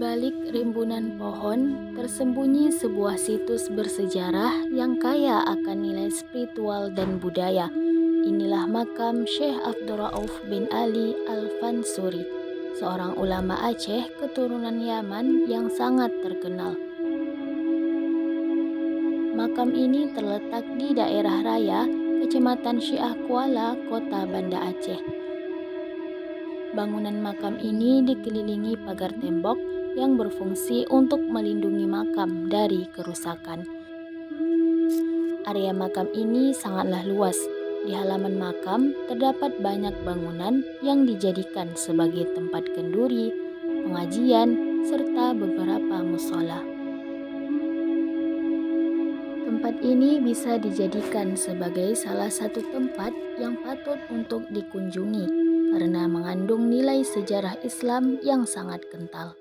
Di balik rimbunan pohon, tersembunyi sebuah situs bersejarah yang kaya akan nilai spiritual dan budaya. Inilah makam Syekh Abdurrauf bin Ali Al-Fansuri, seorang ulama Aceh keturunan Yaman yang sangat terkenal. Makam ini terletak di daerah Raya, Kecamatan Syiah Kuala, Kota Banda Aceh. Bangunan makam ini dikelilingi pagar tembok yang berfungsi untuk melindungi makam dari kerusakan. Area makam ini sangatlah luas. Di halaman makam terdapat banyak bangunan yang dijadikan sebagai tempat kenduri, pengajian, serta beberapa mushola. Tempat ini bisa dijadikan sebagai salah satu tempat yang patut untuk dikunjungi karena mengandung nilai sejarah Islam yang sangat kental.